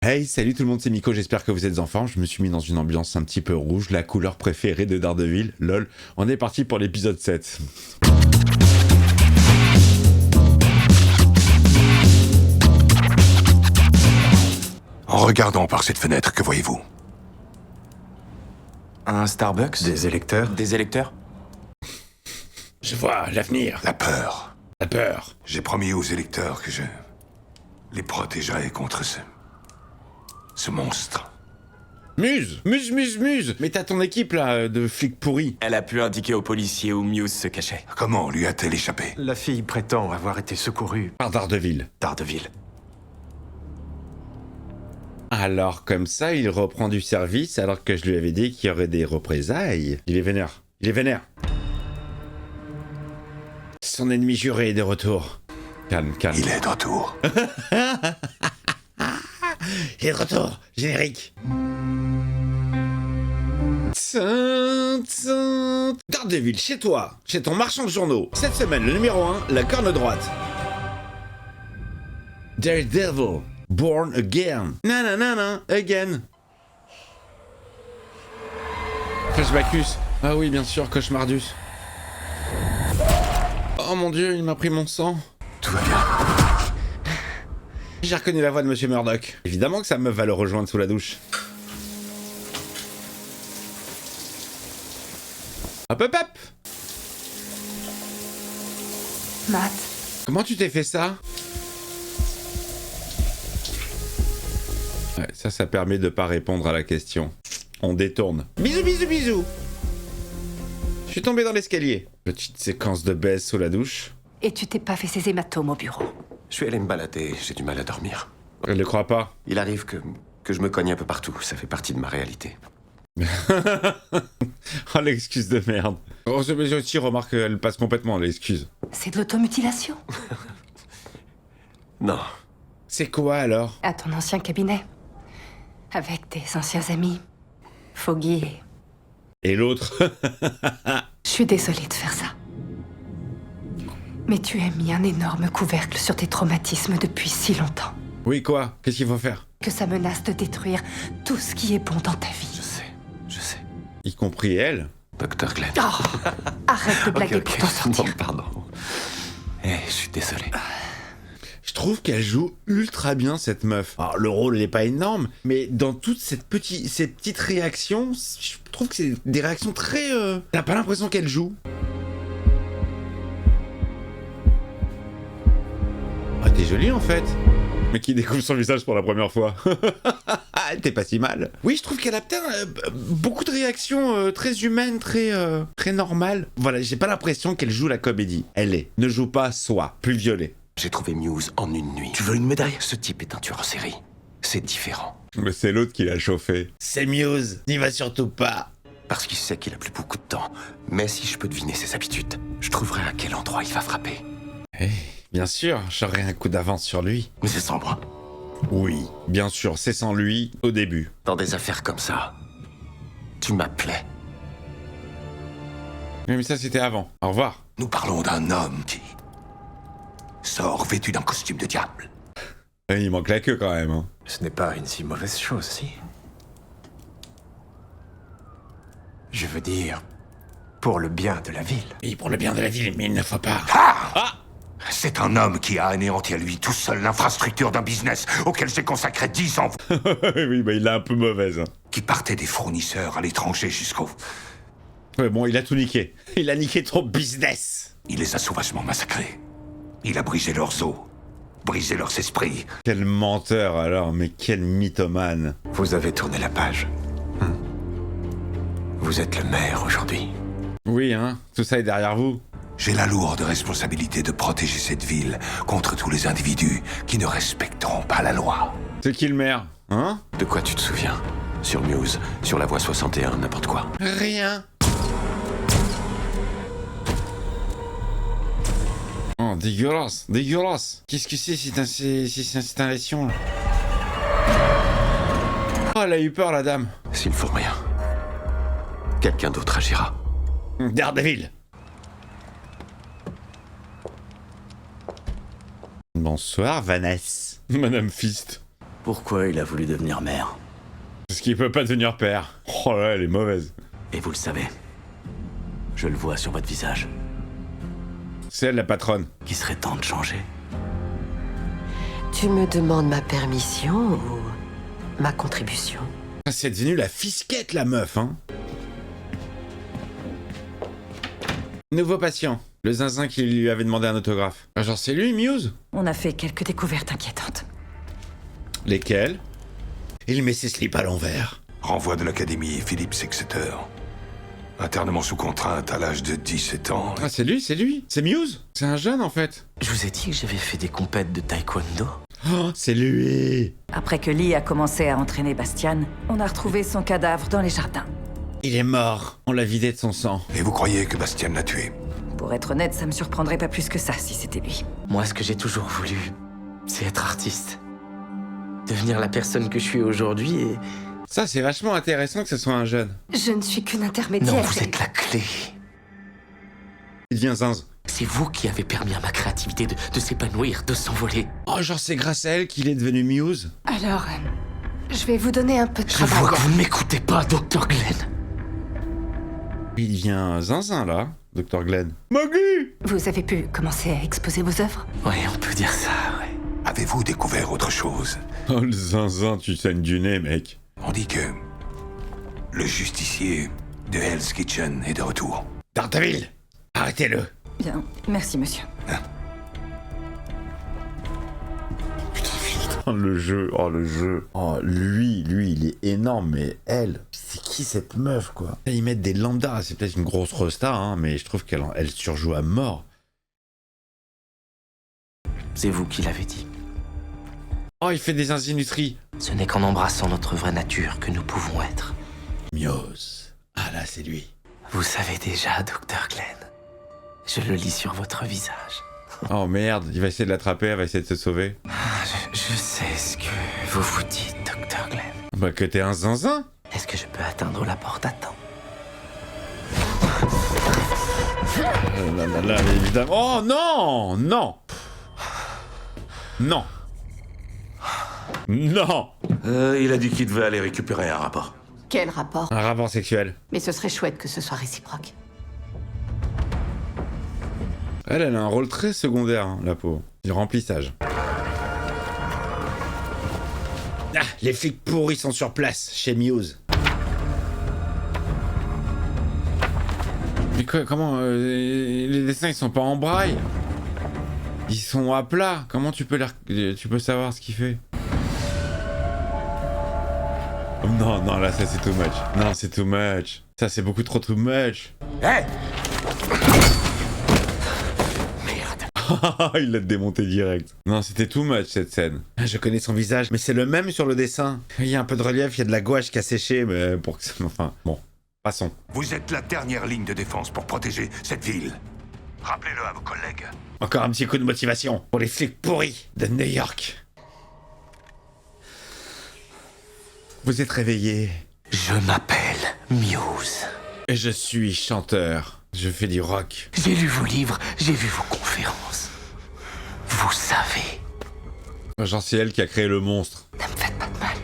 Hey, salut tout le monde, c'est Miko, j'espère que vous êtes en forme. Je me suis mis dans une ambiance un petit peu rouge, la couleur préférée de Daredevil, lol. On est parti pour l'épisode 7. En regardant par cette fenêtre, que voyez-vous? Un Starbucks? Des électeurs? Des électeurs? Je vois l'avenir, La peur. la peur. J'ai promis aux électeurs que je les protégerai contre ce monstre. Muse. Mais t'as ton équipe là, de flics pourris. Elle a pu indiquer aux policiers où Muse se cachait. Comment lui a-t-elle échappé? La fille prétend avoir été secourue Par Daredevil. Daredevil. Alors comme ça, il reprend du service alors que je lui avais dit qu'il y aurait des représailles. Il est vénère. Son ennemi juré est de retour. Calme. Il est de retour. Il est de retour. Générique. Daredevil, chez toi, chez ton marchand de journaux. Cette semaine, le numéro 1, la corne droite. Daredevil, born again. Nanana, again. Flashbackus. Ah oui, bien sûr, Cauchemardus. Oh mon dieu, il m'a pris mon sang. Tout va bien. J'ai reconnu la voix de Monsieur Murdoch. Évidemment que sa meuf va le rejoindre sous la douche. Hop. Matt, Comment tu t'es fait ça? Ouais, ça permet de pas répondre à la question. On détourne. Bisous. Je suis tombé dans l'escalier. Petite séquence de baise sous la douche. et tu t'es pas fait ces hématomes au bureau? Je suis allé me balader, j'ai du mal à dormir. Elle ne croit pas. Il arrive que je me cogne un peu partout, ça fait partie de ma réalité. Oh, l'excuse de merde. Oh, mais aussi, remarque, elle passe complètement l'excuse. C'est de l'automutilation? Non, C'est quoi alors? À ton ancien cabinet. Avec tes anciens amis. Foggy Et l'autre? Je suis désolée de faire ça. Mais tu as mis un énorme couvercle sur tes traumatismes depuis si longtemps Oui, quoi? Qu'est-ce qu'il faut faire? que ça menace de détruire tout ce qui est bon dans ta vie. je sais. Y compris elle? Docteur Glenn. Oh, arrête de blaguer pour t'en sortir. Non, pardon. Je suis désolé. Je trouve qu'elle joue ultra bien, cette meuf. Alors, le rôle n'est pas énorme, mais dans toutes ces petites réactions, je trouve que c'est des réactions très... T'as pas l'impression qu'elle joue. Ah, t'es jolie en fait. Mais qui découvre son visage pour la première fois. T'es pas si mal. Oui, je trouve qu'elle a peut-être beaucoup de réactions très humaines, très normales. Voilà, j'ai pas l'impression qu'elle joue la comédie. Ne joue pas soi, plus violet. J'ai trouvé Muse en une nuit. Tu veux une médaille? Ce type est un tueur en série. C'est différent. Mais c'est l'autre qui l'a chauffé. C'est Muse, n'y va surtout pas. Parce qu'il sait qu'il a plus beaucoup de temps. Mais si je peux deviner ses habitudes, je trouverai à quel endroit il va frapper. Bien sûr, j'aurai un coup d'avance sur lui. Mais c'est sans moi. Oui, bien sûr, c'est sans lui au début. Dans des affaires comme ça, tu m'appelais. Mais ça, c'était avant. Au revoir. Nous parlons d'un homme qui sort vêtu d'un costume de diable. Il manque la queue quand même. Hein. Ce n'est pas une si mauvaise chose, si. Je veux dire, pour le bien de la ville. Oui, pour le bien de la ville, mais il ne faut pas. C'est un homme qui a anéanti à lui tout seul l'infrastructure d'un business auquel j'ai consacré 10 ans, Oui, bah il l'a un peu mauvaise. Hein. qui partait des fournisseurs à l'étranger jusqu'au... Ouais, bon, il a tout niqué. Il a niqué ton business. Il les a sauvagement massacrés. Il a brisé leurs os, brisé leurs esprits. Quel menteur alors, mais quel mythomane. Vous avez tourné la page. Vous êtes le maire aujourd'hui. Oui, hein, tout ça est derrière vous. J'ai la lourde responsabilité de protéger cette ville contre tous les individus qui ne respecteront pas la loi. C'est qui le maire? Hein? De quoi tu te souviens? Sur Muse, sur la voie 61, n'importe quoi. Rien. Oh, dégueulasse. Qu'est-ce que c'est cette installation là? Oh, elle a eu peur la dame. S'il faut rien, quelqu'un d'autre agira. Daredevil. Bonsoir, Vanessa. Madame Fist. Pourquoi il a voulu devenir maire? Parce qu'il peut pas devenir père. Oh là, elle est mauvaise. Et vous le savez. Je le vois sur votre visage. C'est elle la patronne. Qu'il serait temps de changer. Tu me demandes ma permission ou ma contribution? Ah, c'est devenu la fisquette, la meuf, hein. Nouveau patient. Le zinzin qui lui avait demandé un autographe. Ah, genre, c'est lui, Muse? On a fait quelques découvertes inquiétantes. Lesquels? Il met ses slips à l'envers. Renvoi de l'académie Philippe Sexeter. Internement sous contrainte à l'âge de 17 ans. Ah, c'est lui, c'est lui. C'est Muse. C'est un jeune, en fait. Je vous ai dit que j'avais fait des compètes de taekwondo. Oh, c'est lui. Après que Lee a commencé à entraîner Bastian, on a retrouvé son cadavre dans les jardins. Il est mort. On l'a vidé de son sang. Et vous croyez que Bastian l'a tué? Pour être honnête, ça me surprendrait pas plus que ça si c'était lui. Moi, ce que j'ai toujours voulu, c'est être artiste. Devenir la personne que je suis aujourd'hui et... Ça, c'est vachement intéressant que ce soit un jeune. Je ne suis qu'une intermédiaire. Non, vous êtes la clé. Il devient zinz. C'est vous qui avez permis à ma créativité de s'épanouir, de s'envoler. Oh, genre, c'est grâce à elle qu'il est devenu Muse. Alors, je vais vous donner un peu de Je travail. vois que vous ne m'écoutez pas, Dr. Glenn. Il devient zinzin, là, Dr. Glenn. Maggie! Vous avez pu commencer à exposer vos œuvres? Ouais, on peut dire ça, ouais. Avez-vous découvert autre chose? Oh, le zinzin, tu saignes du nez, mec. On dit que le justicier de Hell's Kitchen est de retour. Daredevil, arrêtez-le. Bien, merci monsieur. Putain, le jeu, oh, le jeu. Oh, lui, il est énorme, mais elle, c'est qui cette meuf, quoi? Ils mettent des lambdas, c'est peut-être une grosse resta, hein, mais je trouve qu'elle surjoue à mort. C'est vous qui l'avez dit. Oh, il fait des insinuteries. Ce n'est qu'en embrassant notre vraie nature que nous pouvons être. Muse. Ah là, c'est lui. Vous savez déjà, Dr. Glenn. Je le lis sur votre visage. Oh merde, il va essayer de l'attraper, elle va essayer de se sauver. Je sais ce que vous vous dites, Dr. Glenn. Bah que t'es un zinzin. Est-ce que je peux atteindre la porte à temps? Là, évidemment. Oh non. Non. Non. Non. Il a dit qu'il devait aller récupérer un rapport. Quel rapport? Un rapport sexuel. Mais ce serait chouette que ce soit réciproque. Elle a un rôle très secondaire, hein, la pauvre. Du remplissage. Ah, les flics pourris sont sur place, chez Muse. Mais quoi, comment les dessins, ils sont pas en braille? Ils sont à plat. Comment tu peux savoir ce qu'il fait? Non, non, là, ça, c'est too much. Non, c'est too much. Ça, c'est beaucoup trop too much. Hé! Il l'a démonté direct. Non, c'était too much cette scène. Je connais son visage, mais c'est le même sur le dessin. Il y a un peu de relief, il y a de la gouache qui a séché, mais pour que ça... Enfin, bon, passons. Vous êtes la dernière ligne de défense pour protéger cette ville. Rappelez-le à vos collègues. Encore un petit coup de motivation pour les flics pourris de New York. Vous êtes réveillés. Je m'appelle Muse. Et je suis chanteur. Je fais du rock. J'ai lu vos livres, j'ai vu vos conférences. Vous savez. Genre, c'est elle qui a créé le monstre. Ne me faites pas de mal.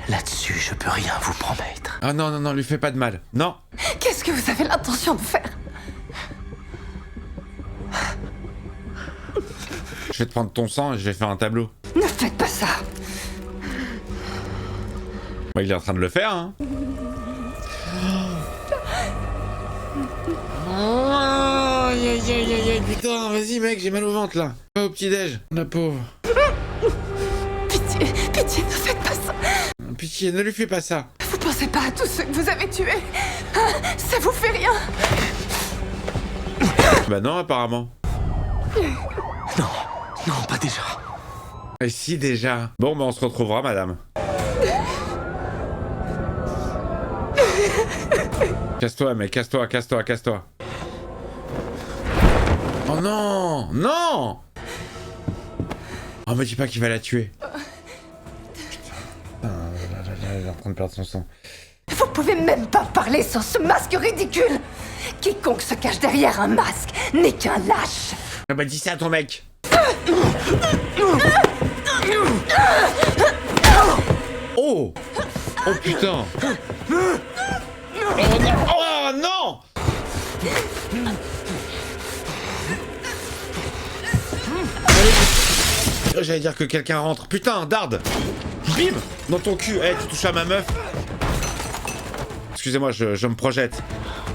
Là-dessus, je peux rien vous promettre. Ah non, non, non, lui fais pas de mal. Non. Qu'est-ce que vous avez l'intention de faire? Je vais te prendre ton sang et je vais faire un tableau. Ne faites pas ça. Bah, il est en train de le faire, hein. Aïe aïe aïe aïe aïe, putain, vas-y mec, j'ai mal au ventre là. Pas au petit-déj, la pauvre. Pitié, pitié, ne faites pas ça. Pitié, ne lui fais pas ça. Vous pensez pas à tous ceux que vous avez tués? Hein? Ça vous fait rien? Bah non, apparemment. Non, non, pas déjà. Et si déjà. Bon, bah on se retrouvera, madame. Casse-toi, mec, casse-toi, casse-toi, casse-toi. Oh non! Non! Oh, me dis pas qu'il va la tuer. Putain, là, il est en train de perdre son sang. Vous pouvez même pas parler sans ce masque ridicule. Quiconque se cache derrière un masque n'est qu'un lâche. Ah bah dis ça à ton mec. Oh! Oh putain! Oh non! Oh non! J'allais dire que quelqu'un rentre. Putain, Dard! Bim! Dans ton cul. Eh, tu touches à ma meuf. Excusez-moi, je me projette.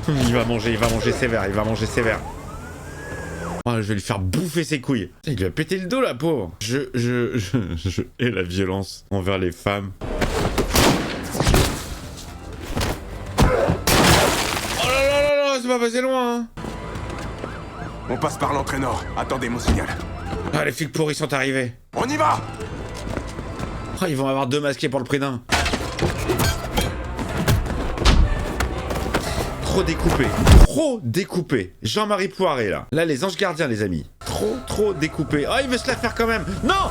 Il va manger sévère, il va manger sévère. Oh, je vais lui faire bouffer ses couilles. Il lui a pété le dos, la pauvre. Je hais la violence envers les femmes. Oh là là là là, c'est pas passé loin, hein. On passe par l'entrée nord. Attendez mon signal. Ah, les flics pourris sont arrivés. On y va! Oh, ils vont avoir 2 masqués pour le prix d'un. Trop découpé. Trop découpé. Jean-Marie Poiré, là. Là, les anges gardiens, les amis. Trop découpé. Oh, il veut se la faire quand même. Non!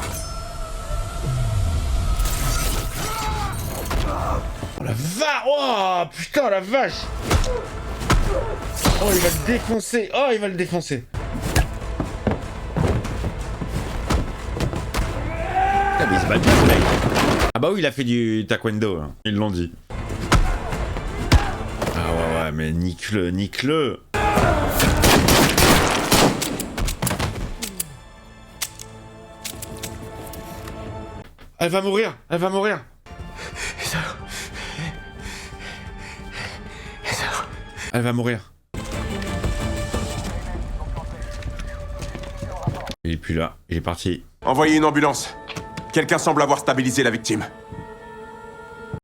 Oh, la vache! Oh, putain, la vache! Oh, il va le défoncer. Oh, il va le défoncer. Ah, mais il se bat bien, ce mec. Ah bah oui, il a fait du taekwondo, hein. Ils l'ont dit. Ah ouais, mais nique-le, nique-le. Elle va mourir, elle va mourir. Elle va mourir. Il est plus là, il est parti. Envoyez une ambulance. Quelqu'un semble avoir stabilisé la victime.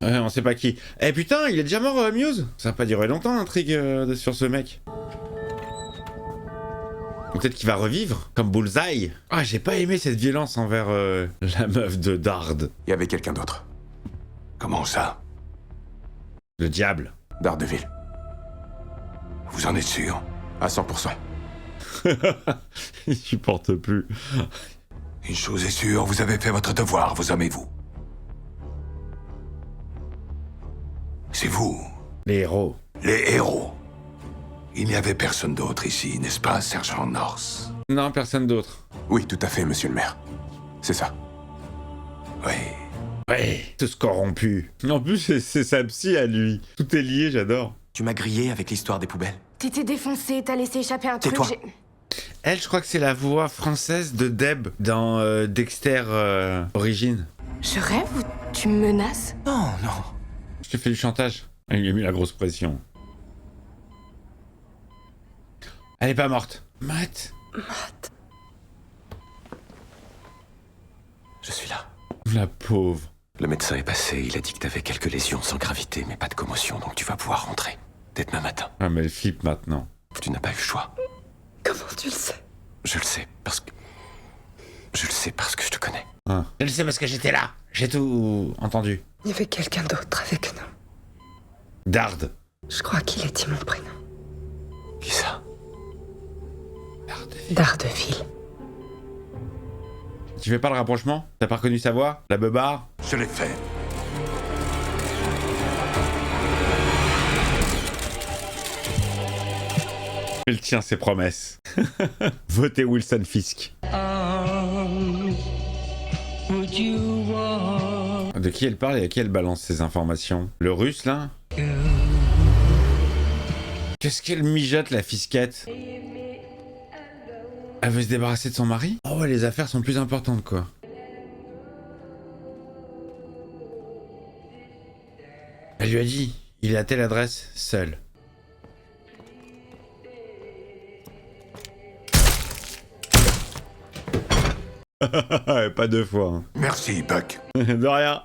Ouais, on sait pas qui. Eh putain, il est déjà mort, Muse. Ça va pas durer longtemps l'intrigue sur ce mec. Peut-être qu'il va revivre, comme Bullseye. Ah, j'ai pas aimé cette violence envers la meuf de Dard. Il y avait quelqu'un d'autre. Comment ça? Le diable. Daredevil. Vous en êtes sûr? À 100%. Il supporte plus. Une chose est sûre, vous avez fait votre devoir, vos hommes et vous. C'est vous, Les héros. les héros. Il n'y avait personne d'autre ici, n'est-ce pas, sergent North? Non, personne d'autre. Oui, tout à fait, monsieur le maire. C'est ça. Oui. Ouais, tous corrompus. En plus, c'est sa psy à lui. Tout est lié, j'adore. Tu m'as grillé avec l'histoire des poubelles. T'étais défoncé, t'as laissé échapper un truc. Tais-toi. Elle, je crois que c'est la voix française de Deb dans Dexter Origins. Je rêve ou tu me menaces? Non, non. Je te fais du chantage. Il lui a mis la grosse pression. Elle est pas morte. Matt. Je suis là. La pauvre. Le médecin est passé, il a dit que t'avais quelques lésions sans gravité, mais pas de commotion, donc tu vas pouvoir rentrer. Dès demain matin. Ah, mais elle flippe maintenant. Tu n'as pas eu le choix. Comment tu le sais? Je le sais, parce que... Je le sais parce que je te connais. Ah. Je le sais parce que j'étais là. J'ai tout entendu. Il y avait quelqu'un d'autre avec nous. Dard. Je crois qu'il a dit mon prénom. Qui ça? Daredevil. Tu fais pas le rapprochement? T'as pas reconnu sa voix? La beubare? Je l'ai fait. Il tient ses promesses. Votez Wilson Fisk. De qui elle parle et à qui elle balance ces informations? Le russe, là? Qu'est-ce qu'elle mijote, la fisquette? Elle veut se débarrasser de son mari? Oh ouais, les affaires sont plus importantes, quoi. Elle lui a dit, il est à telle adresse, seul. Pas 2 fois. Hein. Merci, Buck. De rien.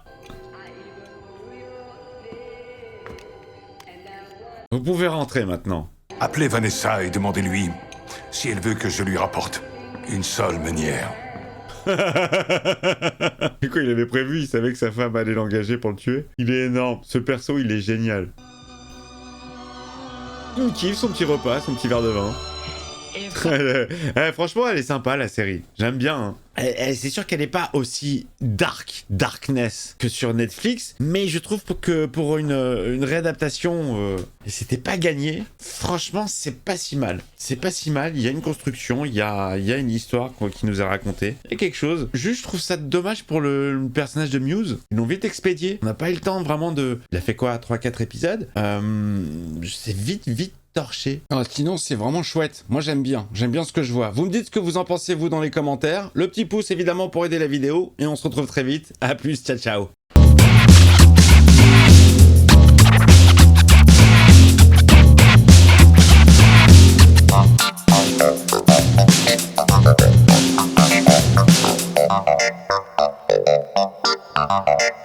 Vous pouvez rentrer maintenant. Appelez Vanessa et demandez-lui si elle veut que je lui rapporte une seule meunière. Du coup, il avait prévu, il savait que sa femme allait l'engager pour le tuer. Il est énorme. Ce perso, il est génial. Il kiffe son petit repas, son petit verre de vin. Franchement, elle est sympa, la série. J'aime bien. Hein. C'est sûr qu'elle n'est pas aussi darkness que sur Netflix, mais je trouve que pour une réadaptation, c'était pas gagné. Franchement, c'est pas si mal. C'est pas si mal. Il y a une construction, il y a une histoire qui nous est racontée. Il y a quelque chose. Juste, je trouve ça dommage pour le personnage de Muse. Ils l'ont vite expédié. On n'a pas eu le temps vraiment de... Il a fait quoi, 3-4 épisodes. C'est vite torché. Alors, sinon, c'est vraiment chouette. Moi, j'aime bien ce que je vois. Vous me dites ce que vous en pensez, vous, dans les commentaires. Le petit pouce, évidemment, pour aider la vidéo. Et on se retrouve très vite. À plus, ciao, ciao. Okay.